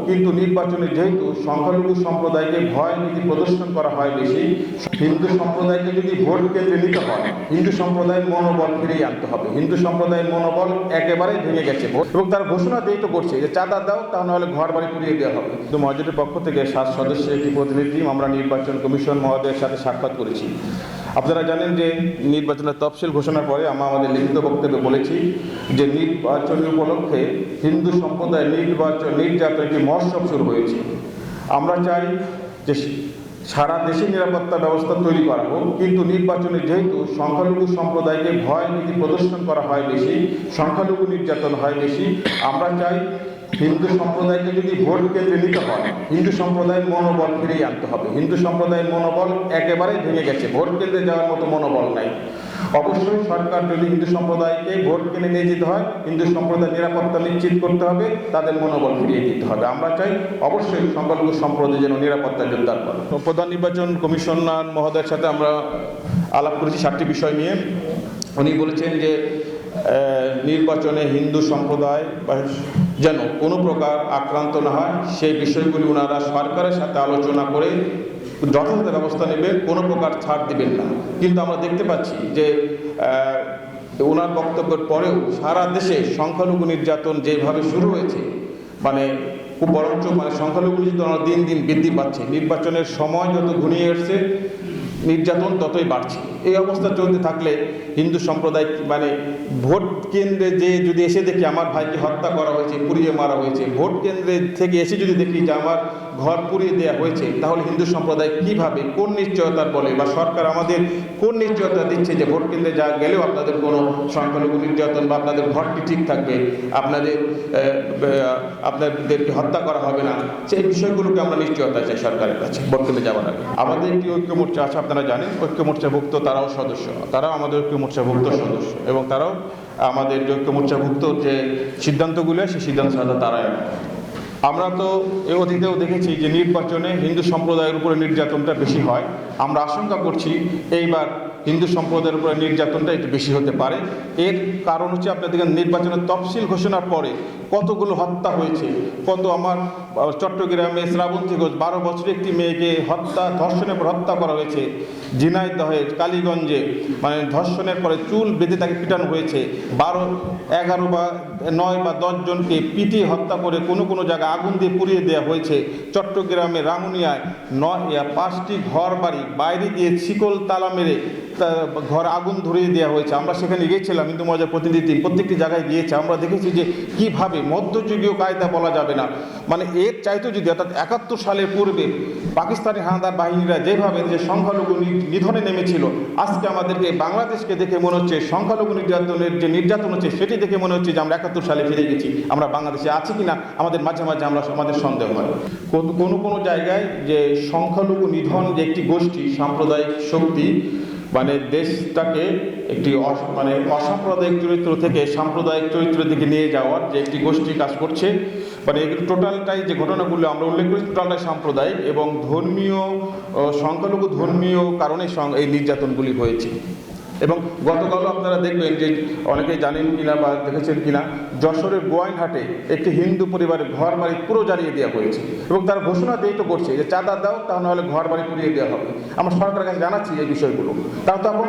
কিন্তু নির্বাচনে যেহেতু সংখ্যালঘু সম্প্রদায়কে ভয় নীতি প্রদর্শন করা হয় বেশি, হিন্দু সম্প্রদায়কে যদি ভোট কেন্দ্রে নিতে হয় হিন্দু সম্প্রদায়ের মনোবল ফিরিয়ে আনতে হবে। হিন্দু সম্প্রদায়ের মনোবল একেবারেই ভেঙে গেছে এবং তার ঘোষণা দিয়েই তো করছে যে চাঁদা দাও, তা নাহলে ঘর বাড়ি পুড়িয়ে দেওয়া হবে। কিন্তু মসজিদের পক্ষ থেকে 7 সদস্যের একটি প্রতিনিধি আমরা নির্বাচন কমিশন মহোদয়ের সাথে সাক্ষাৎ করেছি। আপনারা জানেন যে নির্বাচনের তফসিল ঘোষণার পরে আমরা আমাদের লিখিত বক্তব্যে বলেছি যে নির্বাচনের উপলক্ষে হিন্দু সম্প্রদায়ের নির্যাতন একটি মহোৎসব শুরু হয়েছে। আমরা চাই যে সারা দেশে নিরাপত্তা ব্যবস্থা তৈরি করা হোক, কিন্তু নির্বাচনে যেহেতু সংখ্যালঘু সম্প্রদায়কে ভয় নীতি প্রদর্শন করা হয় বেশি, সংখ্যালঘু নির্যাতন হয় বেশি, আমরা চাই হিন্দু সম্প্রদায়কে যদি ভোট কেন্দ্রে নিতে হয় হিন্দু সম্প্রদায়ের মনোবল ফিরিয়ে আনতে হবে। হিন্দু সম্প্রদায়ের মনোবল একেবারেই ভেঙে গেছে, ভোট কেন্দ্রে যাওয়ার মতো মনোবল নাই। অবশ্যই সরকার যদি হিন্দু সম্প্রদায়কে ভোট কেন্দ্রে নিয়ে যেতে হয় হিন্দু সম্প্রদায়ের নিরাপত্তা নিশ্চিত করতে হবে, তাদের মনোবল ফিরিয়ে দিতে হবে। আমরা চাই অবশ্যই সংখ্যালঘু সম্প্রদায় যেন নিরাপত্তা জোরদার করে। প্রধান নির্বাচন কমিশনার মহোদয়ের সাথে আমরা আলাপ করেছি 7টি বিষয় নিয়ে। উনি বলেছেন যে নির্বাচনে হিন্দু সম্প্রদায় যেন কোনো প্রকার আক্রান্ত না হয় সেই বিষয়গুলি ওনারা সরকারের সাথে আলোচনা করে যথাযথ ব্যবস্থা নেবেন, কোনো প্রকার ছাড় দিবেন না। কিন্তু আমরা দেখতে পাচ্ছি যে ওনার বক্তব্যের পরেও সারা দেশে সংখ্যালঘু নির্যাতন যেভাবে শুরু হয়েছে, খুব বরঞ্চ সংখ্যালঘু নির্যাতন দিন দিন বৃদ্ধি পাচ্ছে। নির্বাচনের সময় যত ঘনিয়ে আসছে নির্যাতন ততই বাড়ছে। এই অবস্থা চলতে থাকলে হিন্দু সম্প্রদায় ভোট কেন্দ্রে যে যদি এসে দেখি আমার ভাইকে হত্যা করা হয়েছে, পুড়িয়ে মারা হয়েছে, ভোট কেন্দ্রে থেকে এসে যদি দেখি যে আমার ঘর পুড়িয়ে দেওয়া হয়েছে, তাহলে হিন্দু সম্প্রদায় কিভাবে, কোন নিশ্চয়তার বলে বা সরকার আমাদের কোন নিশ্চয়তা দিচ্ছে যে ভোট কেন্দ্রে যা গেলেও আপনাদের কোনো সংখ্যালঘু নির্যাতন বা আপনাদের ঘরটি ঠিক থাকবে, আপনাদেরকে হত্যা করা হবে না, সেই বিষয়গুলোকে আমরা নিশ্চয়তা চাই সরকারের কাছে ভোট কেন্দ্রে যাওয়ার আগে। আমাদের একটি ঐক্য মোর্চা আছে, আপনারা জানেন, ঐক্য মোর্চাভুক্ত তারাও সদস্য, তারাও আমাদের ঐক্য মোর্চাভুক্ত সদস্য এবং তারাও আমাদের ঐক্য মোর্চাভুক্ত যে সিদ্ধান্তগুলো সেই সিদ্ধান্ত সাথে তারাই। আমরা তো এ অতীতেও দেখেছি যে নির্বাচনে হিন্দু সম্প্রদায়ের উপরে নির্যাতনটা বেশি হয়। আমরা আশঙ্কা করছি এইবার হিন্দু সম্প্রদায়ের উপরে নির্যাতনটা একটু বেশি হতে পারে। এর কারণ হচ্ছে আপনাদের নির্বাচনের তফসিল ঘোষণার পরে কতগুলো হত্যা হয়েছে, আমার চট্টগ্রামে শ্রাবন্তী ঘোষ 12 বছরের একটি মেয়েকে ধর্ষণের পর হত্যা করা হয়েছে। ঝিনাইদহে কালীগঞ্জে ধর্ষণের পরে চুল বেঁধে তাকে পিটানো হয়েছে। 12, 11 বা 9 বা 10 জনকে পিটিয়ে হত্যা করে কোনো জায়গায় আগুন দিয়ে পুড়িয়ে দেওয়া হয়েছে। চট্টগ্রামে রামুনিয়ায় 5টি ঘর বাড়ি বাইরে দিয়ে শিকল তালা মেরে ঘর আগুন ধরিয়ে দেওয়া হয়েছে। আমরা সেখানে গিয়েছিলাম, হিন্দু মহাজের প্রতিনিধি প্রত্যেকটি জায়গায় গিয়েছে। আমরা দেখেছি যে কিভাবে মধ্যযুগীয় কায়দা বলা যাবে না, এর চাইতে যদি অর্থাৎ 71 সালের পূর্বে পাকিস্তানি হানাদার বাহিনীরা যেভাবে যে সংখ্যালঘু নিধনে নেমেছিল, আজকে আমাদেরকে বাংলাদেশকে দেখে মনে হচ্ছে সংখ্যালঘু নির্যাতনের যে নির্যাতন হচ্ছে সেটি দেখে মনে হচ্ছে যে আমরা 71 সালে ফিরে গেছি। আমরা বাংলাদেশে আছি কিনা আমাদের মাঝে মাঝে আমাদের সন্দেহ হয়। কোনো জায়গায় যে সংখ্যালঘু নিধন যে একটি গোষ্ঠী সাম্প্রদায়িক শক্তি দেশটাকে একটি অসাম্প্রদায়িক চরিত্র থেকে সাম্প্রদায়িক চরিত্রের দিকে নিয়ে যাওয়ার যে একটি গোষ্ঠী কাজ করছে, এগুলো টোটালটাই যে ঘটনাগুলো আমরা উল্লেখ করেছি টোটালটাই সাম্প্রদায়িক এবং সংখ্যালঘু ধর্মীয় কারণে এই নির্যাতনগুলি হয়েছে। এবং গতকালও আপনারা দেখবেন যে অনেকেই জানেন কিনা বা দেখেছেন কিনা, যশোরের গোয়াইনহাটে একটি হিন্দু পরিবারের ঘর বাড়ি পুরো জ্বালিয়ে দেওয়া হয়েছে এবং তার ঘোষণা দিয়েই তো করছে যে চাঁদা দাও, তা নাহলে ঘর বাড়ি পুড়িয়ে দেওয়া হবে। আমরা সরকারের কাছে জানাচ্ছি এই বিষয়গুলো, তারা তো এখন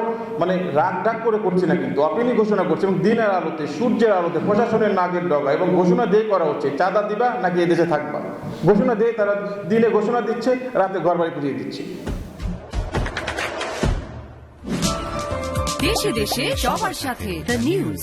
রাগ ডাক করে করছে না, কিন্তু অপিনি ঘোষণা করছে এবং দিনের আলোতে সূর্যের আলোতে প্রশাসনের নাগের ডগা এবং ঘোষণা দিয়ে করা হচ্ছে চাঁদা দিবা নাকি এদেশে থাকবা। ঘোষণা দিয়ে তারা দিনে ঘোষণা দিচ্ছে, রাতে ঘর বাড়ি পুড়িয়ে দিচ্ছে। দেশে দেশে সবার সাথে দ্য নিউজ।